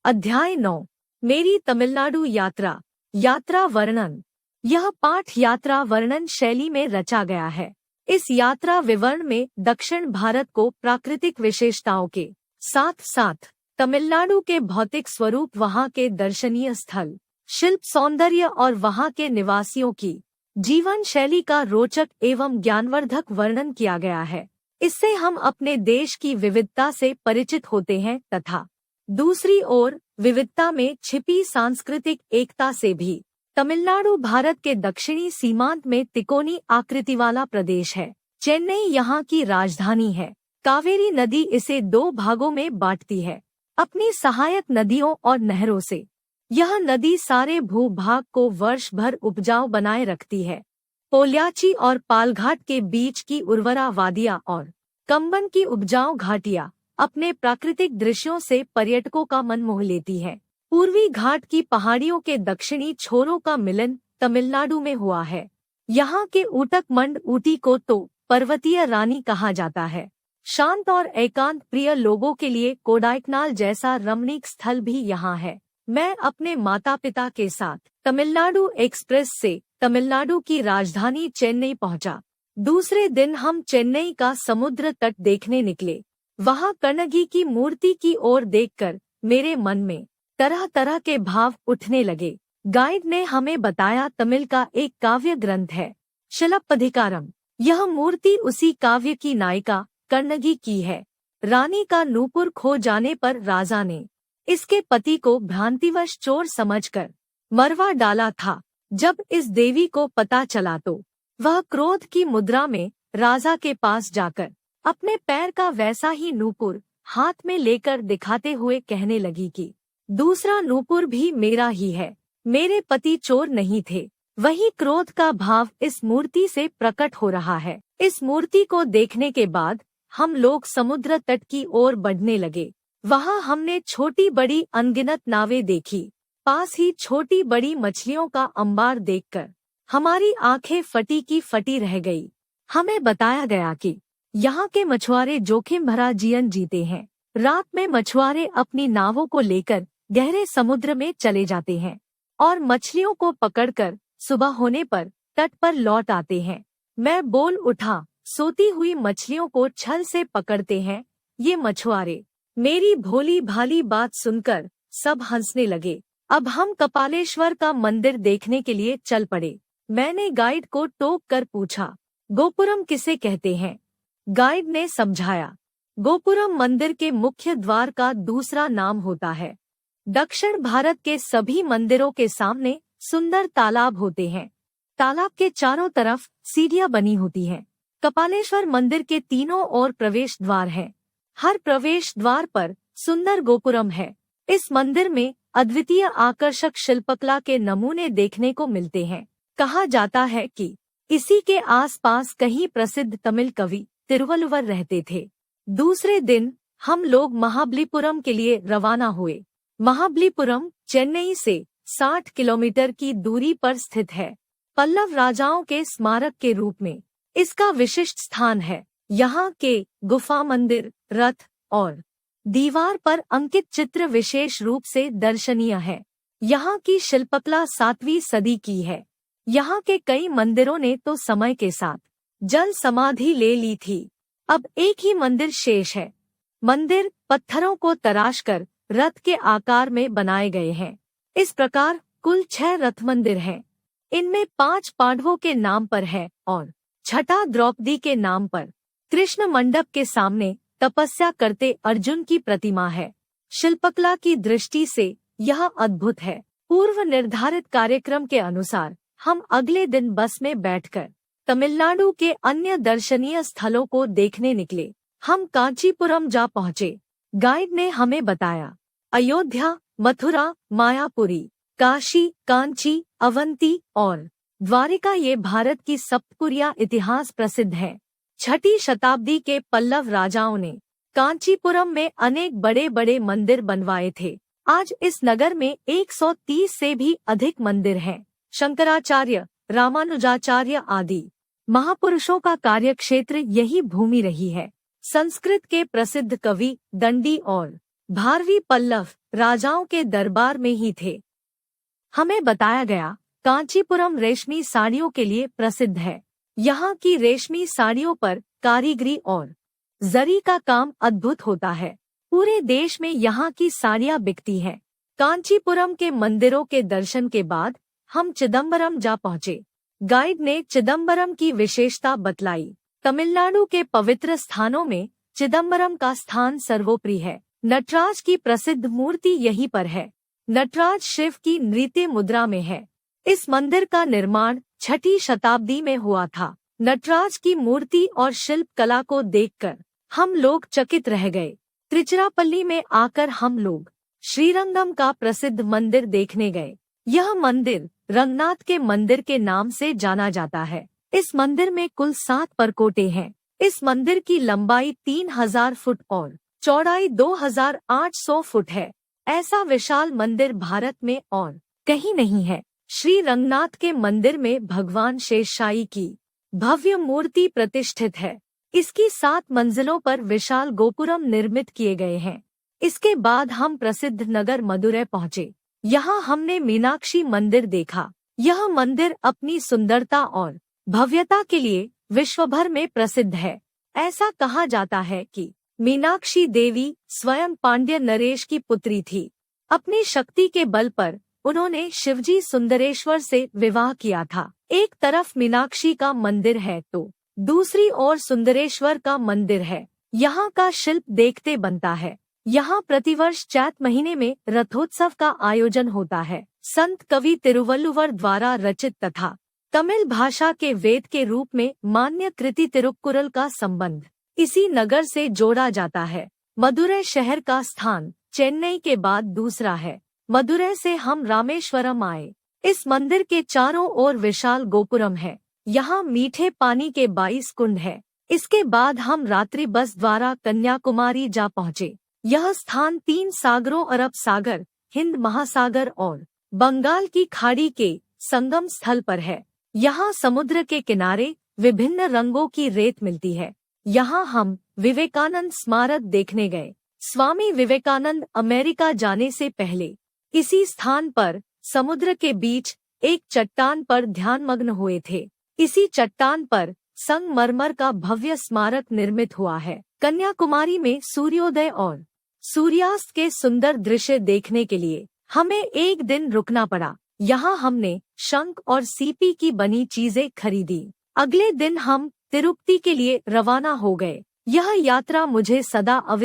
अध्याय 9। मेरी तमिलनाडु यात्रा। यात्रा वर्णन। यह पाठ यात्रा वर्णन शैली में रचा गया है। इस यात्रा विवरण में दक्षिण भारत को प्राकृतिक विशेषताओं के साथ साथ तमिलनाडु के भौतिक स्वरूप, वहाँ के दर्शनीय स्थल, शिल्प सौंदर्य और वहाँ के निवासियों की जीवन शैली का रोचक एवं ज्ञानवर्धक वर्णन किया गया है। इससे हम अपने देश की विविधता से परिचित होते हैं तथा दूसरी ओर विविधता में छिपी सांस्कृतिक एकता से भी। तमिलनाडु भारत के दक्षिणी सीमांत में तिकोनी आकृति वाला प्रदेश है। चेन्नई यहाँ की राजधानी है। कावेरी नदी इसे 2 भागों में बांटती है, अपनी सहायक नदियों और नहरों से। यह नदी सारे भूभाग को वर्ष भर उपजाऊ बनाए रखती है। पोल्याची और पालघाट के बीच की उर्वरा वादियाँ और कंबन की उपजाऊ घाटियाँ अपने प्राकृतिक दृश्यों से पर्यटकों का मन मोह लेती है। पूर्वी घाट की पहाड़ियों के दक्षिणी छोरों का मिलन तमिलनाडु में हुआ है। यहाँ के ऊटकमंड ऊटी को तो पर्वतीय रानी कहा जाता है। शांत और एकांत प्रिय लोगों के लिए कोडाइकनाल जैसा रमणीक स्थल भी यहाँ है। मैं अपने माता पिता के साथ तमिलनाडु एक्सप्रेस से तमिलनाडु की राजधानी चेन्नई पहुँचा। दूसरे दिन हम चेन्नई का समुद्र तट देखने निकले। वहाँ कण्णगी की मूर्ति की ओर देखकर मेरे मन में तरह तरह के भाव उठने लगे। गाइड ने हमें बताया तमिल का एक काव्य ग्रंथ है, शिलप्पधिकारम। यह मूर्ति उसी काव्य की नायिका कण्णगी की है। रानी का नूपुर खो जाने पर राजा ने इसके पति को भ्रांतिवश चोर समझकर मरवा डाला था। जब इस देवी को पता चला तो वह क्रोध की मुद्रा में राजा के पास जाकर अपने पैर का वैसा ही नूपुर हाथ में लेकर दिखाते हुए कहने लगी कि दूसरा नूपुर भी मेरा ही है, मेरे पति चोर नहीं थे। वही क्रोध का भाव इस मूर्ति से प्रकट हो रहा है। इस मूर्ति को देखने के बाद हम लोग समुद्र तट की ओर बढ़ने लगे। वहाँ हमने छोटी बड़ी अनगिनत नावें देखी। पास ही छोटी बड़ी मछलियों का अंबार देखकर हमारी आंखें फटी की फटी रह गई। हमें बताया गया कि यहाँ के मछुआरे जोखिम भरा जीवन जीते हैं। रात में मछुआरे अपनी नावों को लेकर गहरे समुद्र में चले जाते हैं और मछलियों को पकड़कर सुबह होने पर तट पर लौट आते हैं। मैं बोल उठा, सोती हुई मछलियों को छल से पकड़ते हैं ये मछुआरे। मेरी भोली भाली बात सुनकर सब हंसने लगे। अब हम कपालेश्वर का मंदिर देखने के लिए चल पड़े। मैंने गाइड को टोक कर पूछा, गोपुरम किसे कहते हैं? गाइड ने समझाया, गोपुरम मंदिर के मुख्य द्वार का दूसरा नाम होता है। दक्षिण भारत के सभी मंदिरों के सामने सुंदर तालाब होते हैं। तालाब के चारों तरफ सीढ़ियां बनी होती हैं। कपालेश्वर मंदिर के तीनों ओर प्रवेश द्वार हैं। हर प्रवेश द्वार पर सुंदर गोपुरम है। इस मंदिर में अद्वितीय आकर्षक शिल्पकला के नमूने देखने को मिलते हैं। कहा जाता है कि इसी के आसपास कहीं प्रसिद्ध तमिल कवि तिरुवल्लुवर रहते थे। दूसरे दिन हम लोग महाबलीपुरम के लिए रवाना हुए। महाबलीपुरम चेन्नई से 60 किलोमीटर की दूरी पर स्थित है। पल्लव राजाओं के स्मारक के रूप में इसका विशिष्ट स्थान है। यहाँ के गुफा मंदिर, रथ और दीवार पर अंकित चित्र विशेष रूप से दर्शनीय है। यहाँ की शिल्पकला 7वीं सदी की है। यहाँ के कई मंदिरों ने तो समय के साथ जल समाधि ले ली थी। अब एक ही मंदिर शेष है। मंदिर पत्थरों को तराशकर रथ के आकार में बनाए गए हैं। इस प्रकार कुल 6 रथ मंदिर हैं। इनमें 5 पांडवों के नाम पर है और 6ठा द्रौपदी के नाम पर। कृष्ण मंडप के सामने तपस्या करते अर्जुन की प्रतिमा है। शिल्पकला की दृष्टि से यह अद्भुत है। पूर्व निर्धारित कार्यक्रम के अनुसार हम अगले दिन बस में बैठकर तमिलनाडु के अन्य दर्शनीय स्थलों को देखने निकले। हम कांचीपुरम जा पहुँचे। गाइड ने हमें बताया, अयोध्या, मथुरा, मायापुरी, काशी, कांची, अवंती और द्वारिका ये भारत की सप्तपुरिया इतिहास प्रसिद्ध है। 6ठी शताब्दी के पल्लव राजाओं ने कांचीपुरम में अनेक बड़े बड़े मंदिर बनवाए थे। आज इस नगर में 130 से भी अधिक मंदिर हैं। शंकराचार्य, रामानुजाचार्य आदि महापुरुषों का कार्यक्षेत्र यही भूमि रही है। संस्कृत के प्रसिद्ध कवि दंडी और भारवी पल्लव राजाओं के दरबार में ही थे। हमें बताया गया कांचीपुरम रेशमी साड़ियों के लिए प्रसिद्ध है। यहाँ की रेशमी साड़ियों पर कारीगरी और जरी का काम अद्भुत होता है। पूरे देश में यहाँ की साड़ियाँ बिकती हैं। कांचीपुरम के मंदिरों के दर्शन के बाद हम चिदम्बरम जा पहुँचे। गाइड ने चिदम्बरम की विशेषता बतलाई। तमिलनाडु के पवित्र स्थानों में चिदम्बरम का स्थान सर्वोपरि है। नटराज की प्रसिद्ध मूर्ति यहीं पर है। नटराज शिव की नृत्य मुद्रा में है। इस मंदिर का निर्माण 6वीं शताब्दी में हुआ था। नटराज की मूर्ति और शिल्प कला को देखकर हम लोग चकित रह गए। त्रिचिरापल्ली में आकर हम लोग श्रीरंगम का प्रसिद्ध मंदिर देखने गए। यह मंदिर रंगनाथ के मंदिर के नाम से जाना जाता है। इस मंदिर में कुल 7 परकोटे हैं। इस मंदिर की लंबाई 3000 फुट और चौड़ाई 2800 फुट है। ऐसा विशाल मंदिर भारत में और कहीं नहीं है। श्री रंगनाथ के मंदिर में भगवान शेषशायी की भव्य मूर्ति प्रतिष्ठित है। इसकी 7 मंजिलों पर विशाल गोपुरम निर्मित किए गए हैं। इसके बाद हम प्रसिद्ध नगर मदुरै पहुँचे। यहाँ हमने मीनाक्षी मंदिर देखा। यह मंदिर अपनी सुंदरता और भव्यता के लिए विश्व भर में प्रसिद्ध है। ऐसा कहा जाता है कि मीनाक्षी देवी स्वयं पांड्य नरेश की पुत्री थी। अपनी शक्ति के बल पर उन्होंने शिवजी सुंदरेश्वर से विवाह किया था। एक तरफ मीनाक्षी का मंदिर है तो दूसरी ओर सुंदरेश्वर का मंदिर है। यहाँ का शिल्प देखते बनता है। यहाँ प्रतिवर्ष चैत महीने में रथोत्सव का आयोजन होता है। संत कवि तिरुवल्लुवर द्वारा रचित तथा तमिल भाषा के वेद के रूप में मान्य कृति तिरुक्कुरल का संबंध इसी नगर से जोड़ा जाता है। मदुरै शहर का स्थान चेन्नई के बाद दूसरा है। मदुरै से हम रामेश्वरम आए। इस मंदिर के चारों ओर विशाल गोपुरम है। यहाँ मीठे पानी के 22 कुंड है। इसके बाद हम रात्रि बस द्वारा कन्याकुमारी जा पहुँचे। यह स्थान 3 सागरों अरब सागर, हिंद महासागर और बंगाल की खाड़ी के संगम स्थल पर है। यहाँ समुद्र के किनारे विभिन्न रंगों की रेत मिलती है। यहाँ हम विवेकानंद स्मारक देखने गए। स्वामी विवेकानंद अमेरिका जाने से पहले इसी स्थान पर समुद्र के बीच एक चट्टान पर ध्यानमग्न हुए थे। इसी चट्टान पर संगमरमर का भव्य स्मारक निर्मित हुआ है। कन्याकुमारी में सूर्योदय और सूर्यास्त के सुंदर दृश्य देखने के लिए हमें एक दिन रुकना पड़ा। यहाँ हमने शंख और सीपी की बनी चीजें खरीदी। अगले दिन हम तिरुपति के लिए रवाना हो गए। यह यात्रा मुझे सदा